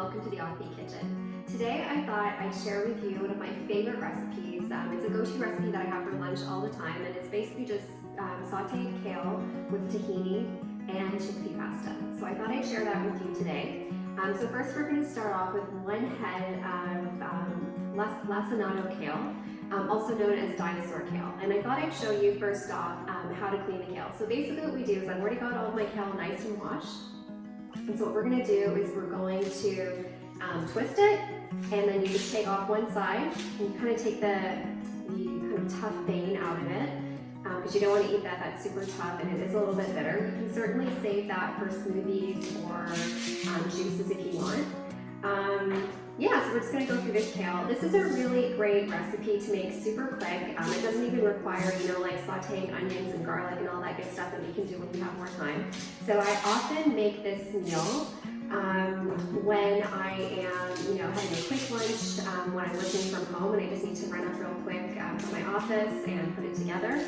welcome to the Offbeet Kitchen. Today I thought I'd share with you one of my favorite recipes. It's a go-to recipe that I have for lunch all the time, and it's basically just sauteed kale with tahini and chickpea pasta. So I thought I'd share that with you today. So first we're going to start off with one head of lacinato kale, also known as dinosaur kale. And I thought I'd show you first off how to clean the kale. So basically what we do is I've already got all of my kale nice and washed. And so what we're going to do is we're going to twist it, and then you just take off one side and you kind of take the kind of tough vein out of it, because you don't want to eat that. That's super tough and it is a little bit bitter. You can certainly save that for smoothies or juices if you want. Yeah, so we're just going to go through this kale. This is a really great recipe to make super quick. It doesn't even require, like sauteing onions and garlic and all that good stuff that we can do when we have more time. So I often make this meal when I am, having a quick lunch, when I'm working from home and I just need to run up real quick from my office and put it together.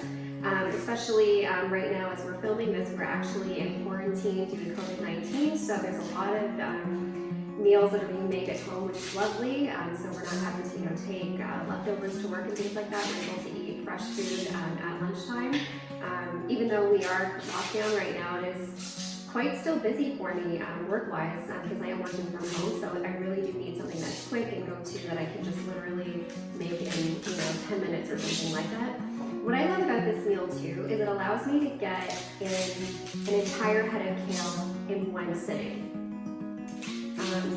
Especially right now as we're filming this, we're actually in quarantine due to COVID-19, so there's a lot of meals that are being made at home, which is lovely. So we're not having to, take leftovers to work and things like that. We're able to eat fresh food at lunchtime. Even though we are locked down right now, it is quite still busy for me work-wise because I am working from home. So I really do need something that's quick and go-to that I can just literally make in 10 minutes or something like that. What I love about this meal too is it allows me to get in an entire head of kale in one sitting.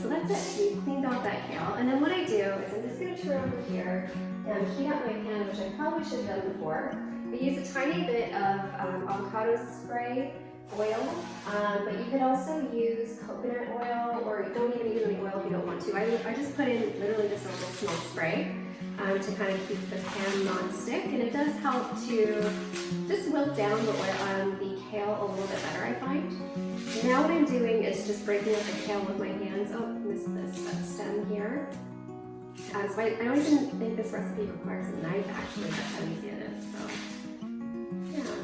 So that's it. So we've cleaned off that kale. And then what I do is I'm just going to turn over here and heat up my pan, which I probably should have done before. I use a tiny bit of avocado spray oil, but you could also use coconut oil, or don't even use any oil if you don't want to. I just put in literally just a little small spray to kind of keep the pan non-stick, and it does help to just wilt down the oil, the kale a little bit better, I find. Now what I'm doing is just breaking up the kale with my hands. Oh, missed that stem here. So I don't even think this recipe requires a knife, actually. That's how easy it is. So, yeah.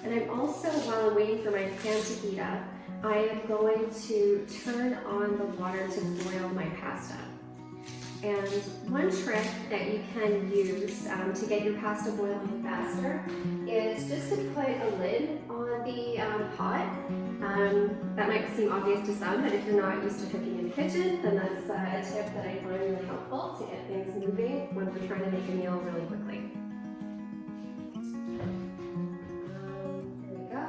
And I'm also, while I'm waiting for my pan to heat up, I am going to turn on the water to boil my pasta. And one trick that you can use to get your pasta boiling faster is just to put a lid on the pot. That might seem obvious to some, but if you're not used to cooking in the kitchen, then that's a tip that I find really helpful to get things moving when we're trying to make a meal really quickly. There we go.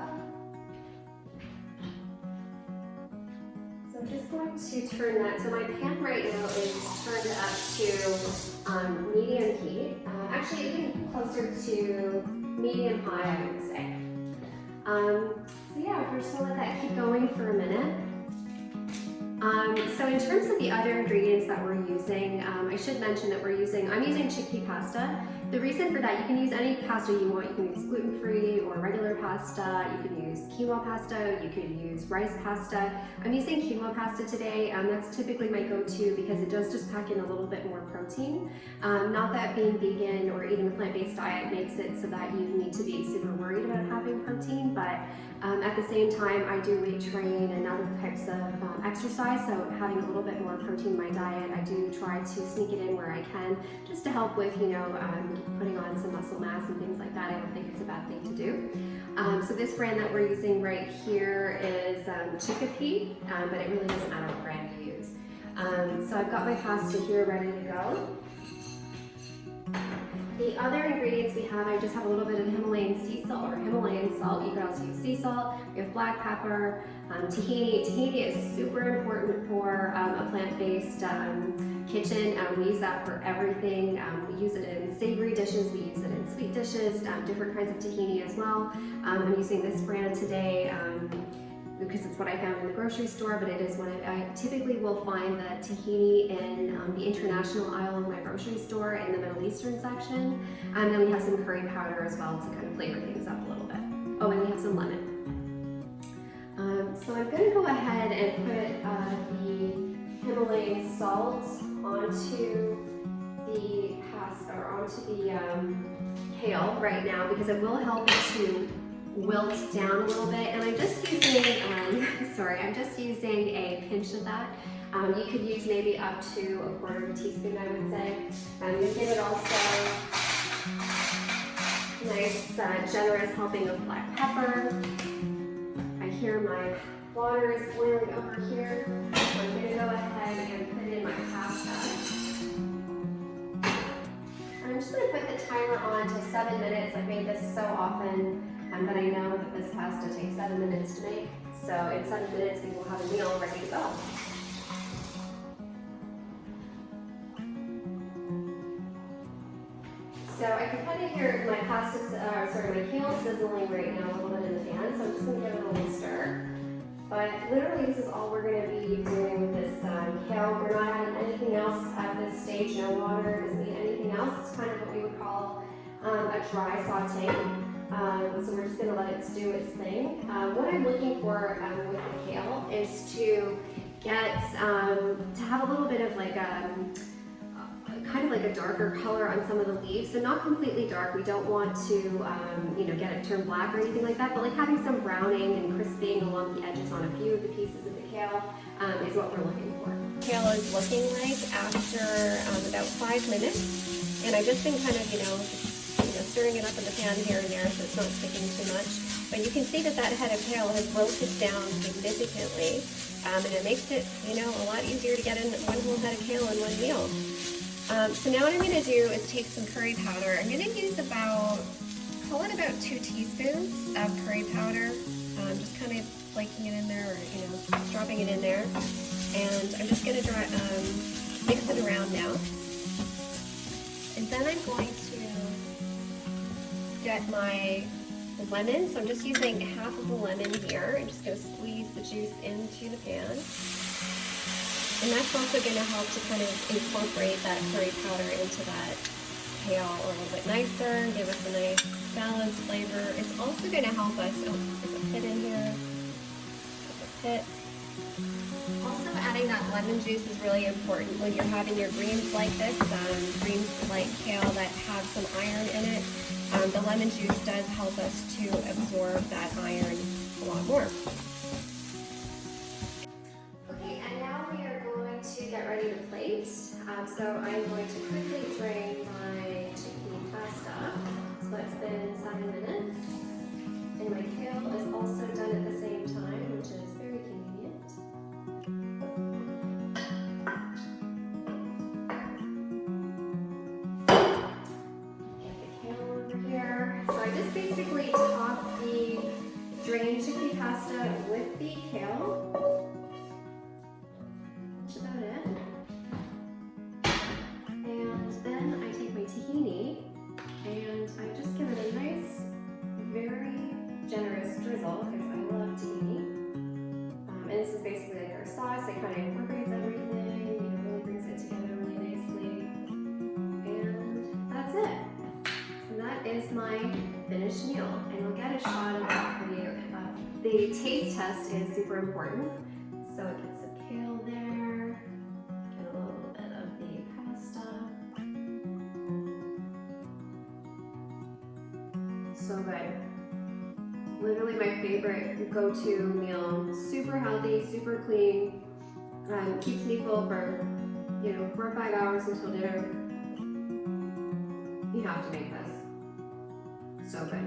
So I'm just going to turn that. So my pan right now is turned up to medium heat. Actually, even closer to medium high, I would say. So yeah, we're just gonna let that keep going for a minute. So in terms of the other ingredients that we're using, I should mention that I'm using chickpea pasta. The reason for that, you can use any pasta you want. You can use gluten-free or regular pasta. You can use quinoa pasta. You could use rice pasta. I'm using quinoa pasta today. That's typically my go-to because it does just pack in a little bit more protein. Not that being vegan or eating a plant-based diet makes it so that you need to be super worried about having protein, but at the same time, I do weight train and other types of exercise, so having a little bit more protein in my diet, I do try to sneak it in where I can, just to help with, putting on some muscle mass and things like that. I don't think it's a bad thing to do. So this brand that we're using right here is chickpea, but it really doesn't matter what brand you use. So I've got my pasta here ready to go. The other ingredients we have, I just have a little bit of Himalayan sea salt or Himalayan salt. You could also use sea salt. We have black pepper, tahini. Tahini is super important for a plant-based kitchen. We use that for everything. We use it in savory dishes. We use it in sweet dishes, different kinds of tahini as well. I'm using this brand today because it's what I found in the grocery store, but it is one I typically will find the tahini in the international aisle of my grocery store in the Middle Eastern section. And then we have some curry powder as well to kind of flavor things up a little bit. Oh, and we have some lemon. So I'm gonna go ahead and put the Himalayan salt onto the pasta, or onto the kale right now, because it will help it to wilt down a little bit, and I'm just using, I'm just using a pinch of that. You could use maybe up to 1/4 teaspoon, I would say. You give it also nice, generous helping of black pepper. I hear my water is boiling over here, so I'm going to go ahead and put in my pasta. I'm just going to put the timer on to 7 minutes. I've made this so often that I know that this pasta takes 7 minutes to make. So in 7 minutes, we will have a meal ready to go. So I can kind of hear my pasta, my kale sizzling right now a little bit in the pan. So I'm just going to give it a little stir. But literally, this is all we're going to be doing with this kale. We're not adding anything else at this stage. No water, doesn't need anything else. It's kind of what we would call a dry saute. So we're just going to let it do its thing. What I'm looking for with the kale is to get to have a little bit of like kind of like a darker color on some of the leaves. So not completely dark. We don't want to get it turned black or anything like that, but like having some browning and crisping along the edges on a few of the pieces of the kale is what we're looking for. Kale is looking like after about 5 minutes, and I've just been kind of stirring it up in the pan here and there so it's not sticking too much. But you can see that that head of kale has wilted down significantly, and it makes it a lot easier to get in one whole head of kale in one meal. So now what I'm going to do is take some curry powder. I'm going to use about 2 teaspoons of curry powder. Just kind of flaking it in there, or dropping it in there. And I'm just going to mix it around now. And then I'm going to get my lemon. So I'm just using half of the lemon here. I'm just going to squeeze the juice into the pan. And that's also going to help to kind of incorporate that curry powder into that kale a little bit nicer, give us a nice balanced flavor. It's also going to help us, there's a pit in here, Also adding that lemon juice is really important when you're having your greens like this, greens like kale that have some iron in it. The lemon juice does help us to absorb that iron a lot more. Get ready to plate. So I'm going to quickly drain my chickpea pasta. So that's been 7 minutes. And my kale is also done at the same time, which is very convenient. Get the kale over here. So I just basically top the drained chickpea pasta with the kale. That's about it. And then I take my tahini and I just give it a nice, very generous drizzle because I love tahini. And this is basically like our sauce. It kind of incorporates everything, really brings it together really nicely. And that's it. So that is my finished meal. And you'll get a shot of that for you. The taste test is super important. So it gets some kale there, get a little bit of the pasta. So good. Literally my favorite go-to meal. Super healthy, super clean. Keeps me full for 4 or 5 hours until dinner. You have to make this. So good.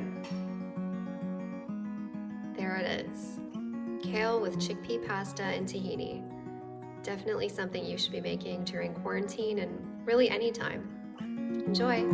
There it is. Kale with chickpea pasta and tahini. Definitely something you should be making during quarantine and really anytime. Enjoy!